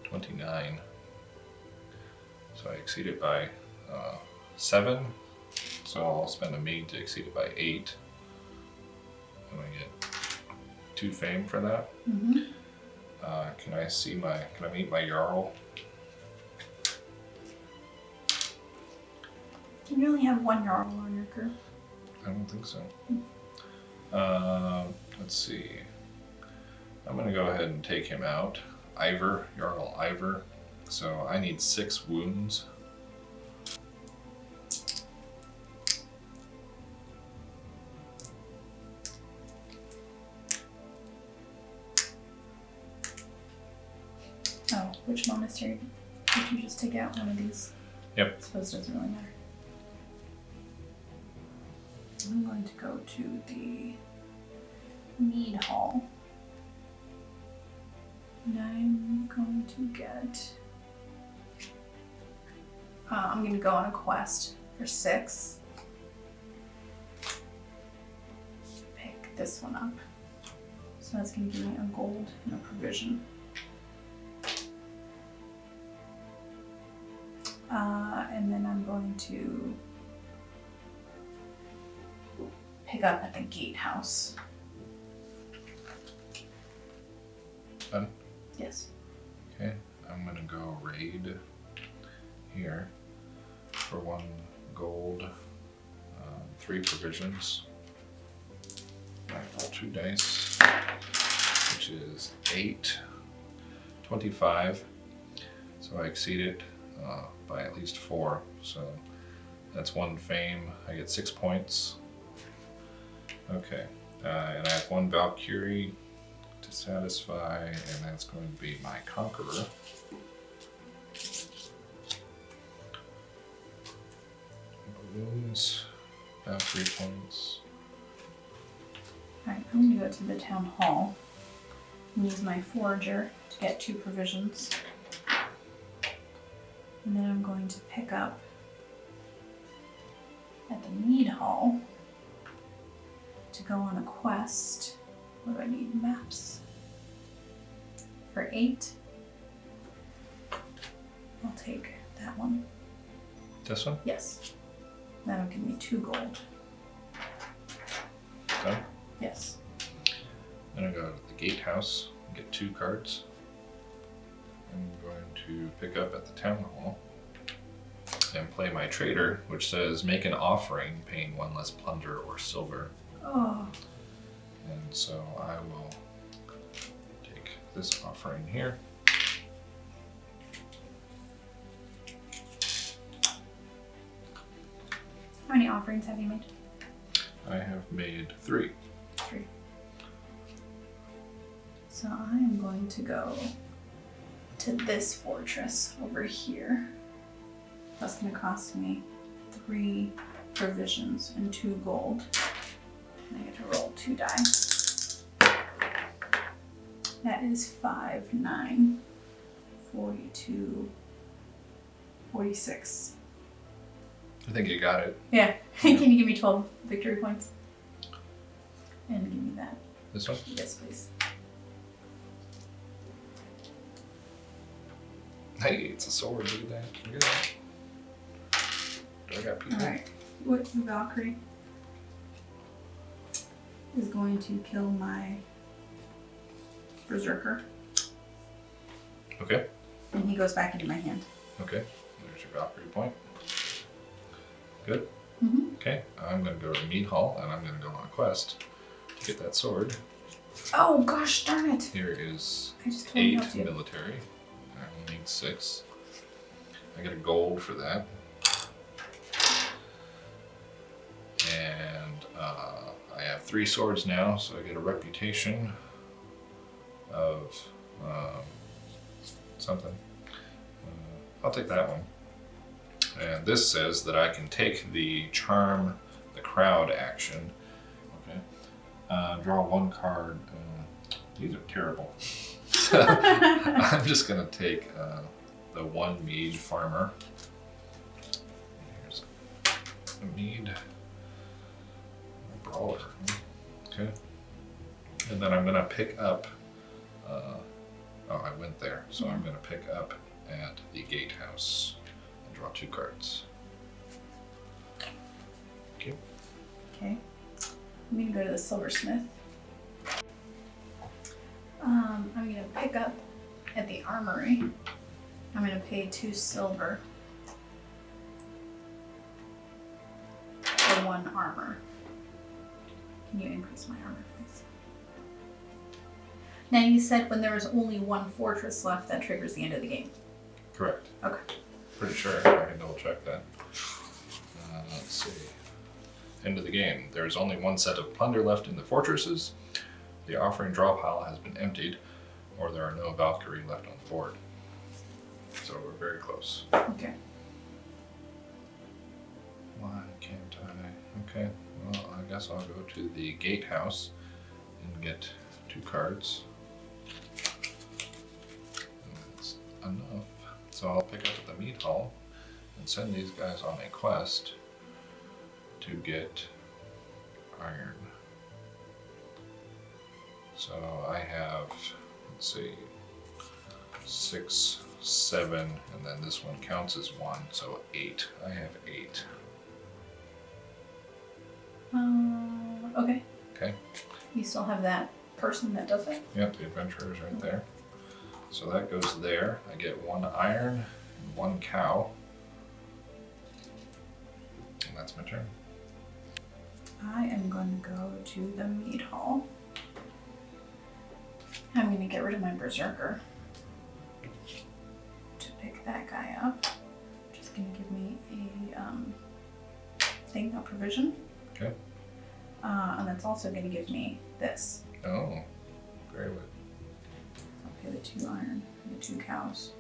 29. So I exceed it by 7. So I'll spend a mead to exceed it by 8. And I get 2 fame for that. Mm-hmm. Can I meet my Jarl? Can you only have 1 Jarl on your crew? I don't think so. Let's see. I'm gonna go ahead and take him out. Ivor, Jarl Ivor. So I need 6 wounds. Oh, which monastery did you just take out? One of these? Yep. I suppose it doesn't really matter. I'm going to go to the mead hall. And I'm going to get... I'm going to go on a quest for 6. Pick this one up. So that's going to give me a gold and a provision. And then I'm going to pick up at the gatehouse. Done? Yes. Okay. I'm gonna go raid here for 1 gold, 3 provisions. I roll 2 dice, which is 8, 25. So I exceed it by at least 4. So that's 1 fame. I get 6 points. Okay. And I have 1 Valkyrie to satisfy, and that's going to be my Conqueror. Balloons, about 3 points. Alright, I'm going to go to the town hall and use my forager to get 2 provisions. And then I'm going to pick up at the mead hall to go on a quest. What do I need? Maps. For 8. I'll take that one. This one? Yes. That'll give me 2 gold. Done? Yes. Then I go to the gatehouse and get 2 cards. I'm going to pick up at the town hall and play my trader, which says make an offering paying 1 less plunder or silver. Oh. And so I will take this offering here. How many offerings have you made? I have made 3. 3. So I am going to go to this fortress over here. That's going to cost me 3 provisions and 2 gold. And I get to roll 2 die. That is 5, 9, 42, 46. I think you got it. Yeah. Can you give me 12 victory points? And give me that. This one? Yes, please. Hey, it's a sword. Look at that. Look at that. Do I got people? Alright. What Valkyrie is going to kill my berserker. Okay. And he goes back into my hand. Okay. There's your Valkyrie point. Good. Mm-hmm. Okay. I'm going to go to Mead Hall and I'm going to go on a quest to get that sword. Oh gosh darn it! Here is I just told you 8 not to. military. I will need 6. I get a gold for that. And I have 3 swords now, so I get a reputation of something. I'll take that one. And this says that I can take the charm the crowd action. Okay. Draw 1 card. These are terrible. I'm just going to take the 1 mead farmer. Here's a mead brawler. Okay. And then I'm going to pick up. Oh, I went there. So I'm going to pick up at the gatehouse and draw 2 cards. Okay. Okay. I'm gonna go to the silversmith. I'm gonna pick up at the armory. I'm gonna pay 2 silver for 1 armor. Can you increase my armor, please? Now you said when there was only 1 fortress left, that triggers the end of the game. Correct. Okay. Pretty sure. I can double check that. Let's see. End of the game. There is only 1 set of plunder left in the fortresses. The offering draw pile has been emptied, or there are no Valkyrie left on the board. So we're very close. Okay. Why can't I? Okay, well, I guess I'll go to the gatehouse and get 2 cards. And that's enough. So I'll pick up at the mead hall and send these guys on a quest to get iron. So I have, let's see, 6, 7, and then this one counts as 1, so 8. I have 8. Okay. Okay. You still have that person that does it? Yep, the adventurer is right there. So that goes there. I get 1 iron and 1 cow. And that's my turn. I am going to go to the mead hall. I'm going to get rid of my berserker to pick that guy up. Just going to give me a thing, a provision. Okay. And that's also going to give me this. Oh, very good. I'll pay the 2 iron and the 2 cows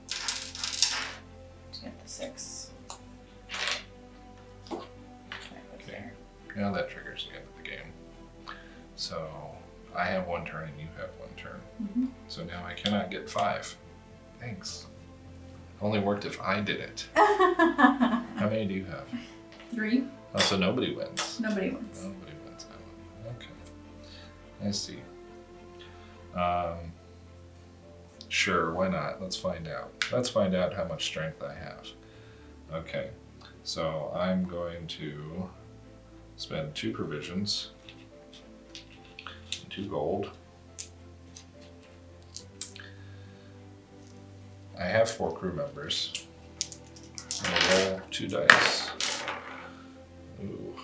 to get the 6. Okay. Now that triggers the end of the game. So I have 1 turn and you have 1 turn. Mm-hmm. So now I cannot get 5. Thanks. Only worked if I did it. How many do you have? 3. Oh, so nobody wins. Nobody wins. Nobody wins that one. Okay. I see. Sure, why not? Let's find out. Let's find out how much strength I have. Okay. So I'm going to spend 2 provisions, 2 gold. I have 4 crew members. I'm gonna roll 2 dice. Ooh.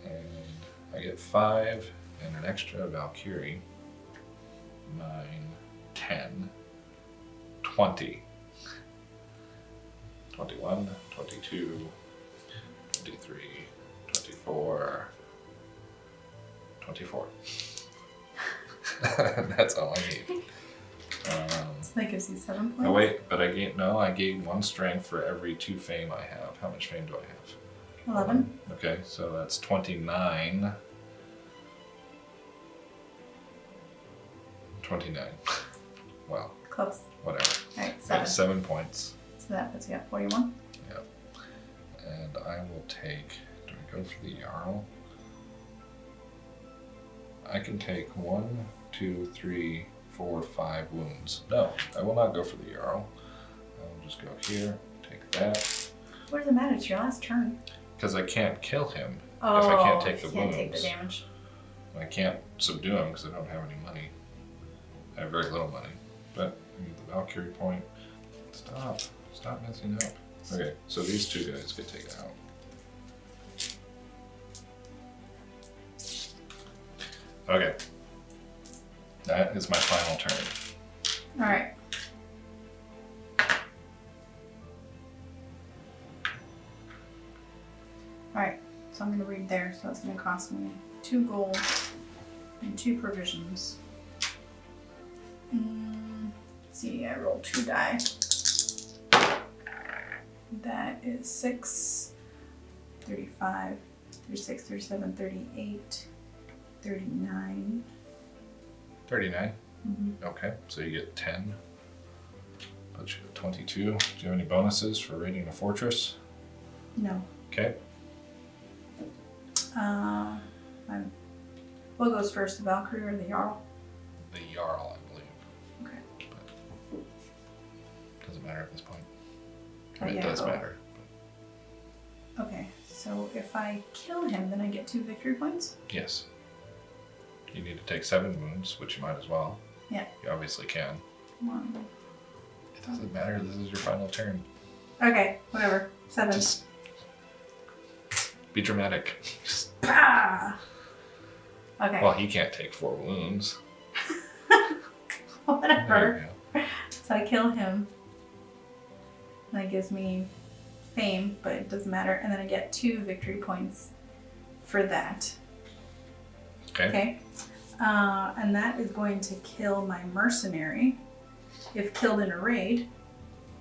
And I get 5 and an extra Valkyrie. 9, 10, 20. 21, 22, 23, 24, 24. That's all I need. So that gives you 7 points. Oh wait, but I gain 1 strength for every 2 fame I have. How much fame do I have? 11. Okay, so that's 29. 29. Well, Close. whatever. Alright, 7. 7 points. So that puts you at 41. Yep. And I will take. Do we go for the Jarl? I can take 1, 2, 3, 4, 5 wounds. No, I will not go for the Jarl. I'll just go here, take that. What does it matter? It's your last turn. Because I can't kill him Oh, if I can't take the you can't wounds. take the damage. I can't subdue him because I don't have any money. I have very little money. But I need the Valkyrie point. Stop messing up. Okay, so these 2 guys get taken out. Okay. That is my final turn. Alright. Alright, so I'm going to read there, so it's going to cost me 2 gold and 2 provisions. Let's see, I rolled 2 die. That is 6, 35, 36, 37, 38, 39. 39? Mm-hmm. Okay, so you get 10. But you get 22. Do you have any bonuses for raiding a fortress? No. Okay. What goes first, the Valkyrie or the Jarl? The Jarl, I believe. Okay. But doesn't matter at this point. I mean, Yeah, it does matter. Okay, so if I kill him, then I get 2 victory points? Yes. You need to take 7 wounds, which you might as well. Yeah. You obviously can. 1. It doesn't matter. This is your final turn. Okay, whatever. 7. Just be dramatic. Just, Ah! Okay. well, he can't take 4 wounds. Whatever. There you go. So I kill him. That gives me fame, but it doesn't matter. And then I get 2 victory points for that. Okay. Okay. And that is going to kill my mercenary. If killed in a raid,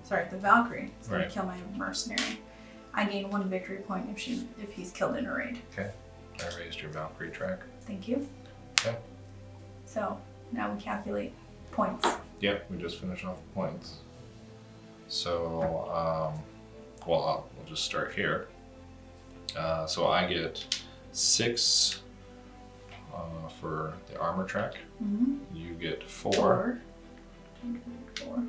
sorry, the Valkyrie is going Right. to kill my mercenary. I gain 1 victory point if he's killed in a raid. Okay. I raised your Valkyrie track. Thank you. Okay. So now we calculate points. Yep, we just finished off the points. So, we'll just start here. So I get 6 for the armor track. Mm-hmm. You get 4. 4.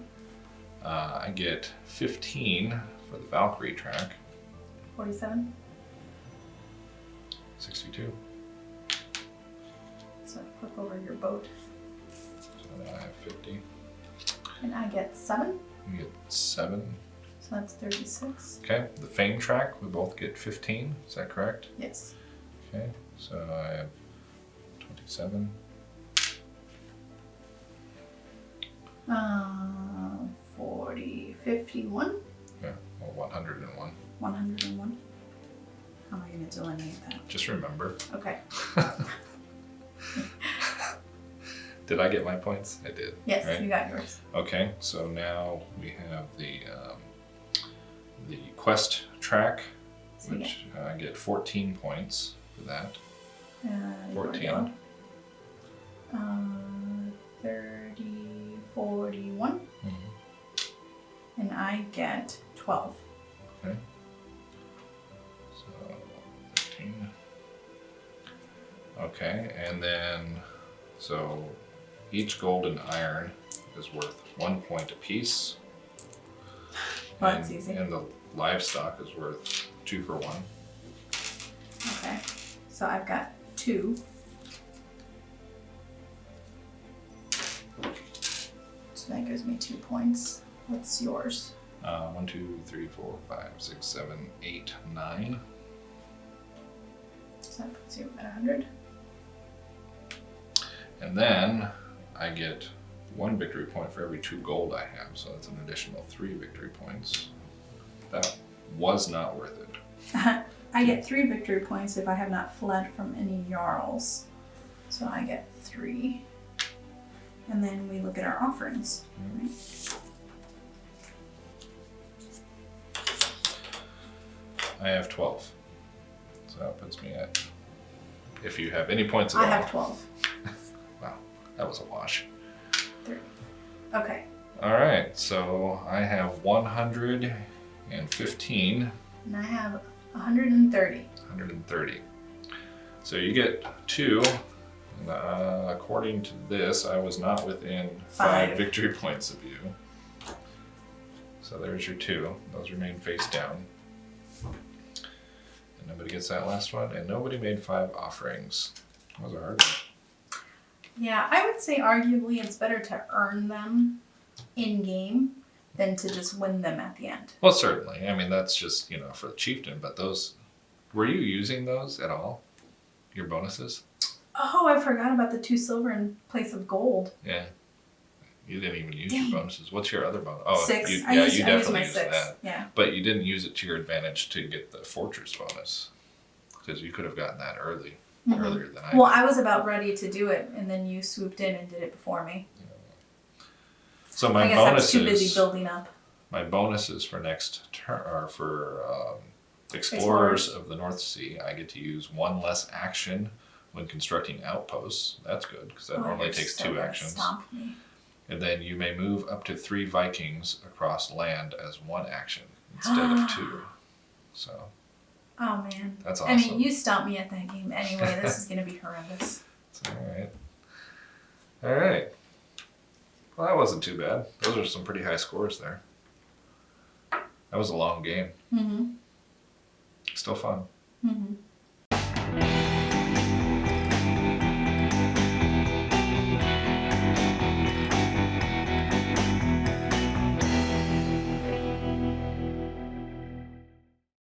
I get 15 for the Valkyrie track. 47. 62. So flip over your boat. So now I have 50. And I get 7. You get 7. So that's 36. Okay. The fame track, we both get 15. Is that correct? Yes. Okay. So I have 27. 40, 51. Yeah. Well, 101. 101. How am I going to delineate that? Just remember. Okay. Did I get my points? I did. Yes, right? you got yours. Okay, so now we have the quest track, So you which I get 14 points for that. get, 14. 30, 41. Mhm. And I get 12. Okay. So 13. Okay, and then so each gold and iron is worth 1 point apiece. Well, that's easy. And the livestock is worth 2 for 1. Okay. So I've got 2. So that gives me 2 points. What's yours? 1, 2, 3, 4, 5, 6, 7, 8, 9. So that puts you at 100. And then I get 1 victory point for every 2 gold I have, so that's an additional 3 victory points. That was not worth it. I get 3 victory points if I have not fled from any Jarls. So I get 3. And then we look at our offerings. Right? I have 12. So that puts me at, if you have any points at I all. have 12. Wow, that was a wash. 30. Okay. All right, so I have 115. And I have 130. 130. So you get 2. And, according to this, I was not within 5 victory points of you. So there's your 2. Those remain face down. And nobody gets that last one. And nobody made 5 offerings. That was a hard one. Yeah, I would say arguably it's better to earn them in game than to just win them at the end. Well, certainly. I mean, that's just, for the Chieftain. But those, were you using those at all? Your bonuses? Oh, I forgot about the 2 silver in place of gold. Yeah. You didn't even use your bonuses. What's your other bonus? Oh, 6. you I used definitely my used 6. that. Yeah. But you didn't use it to your advantage to get the fortress bonus. Because you could have gotten that earlier than I did. Well, I was about ready to do it, and then you swooped in and did it before me. So my I guess I was too busy building up. My bonuses for next turn are for explorers of the North Sea. I get to use 1 less action when constructing outposts. That's good because that normally takes 2 actions. Stomp me. And then you may move up to 3 Vikings across land as 1 action instead of 2. So. Oh man. That's awesome. I mean, you stomped me at that game anyway. This is gonna be horrendous. It's all right. All right. Well, that wasn't too bad. Those are some pretty high scores there. That was a long game. Mm-hmm. Still fun. Mm-hmm.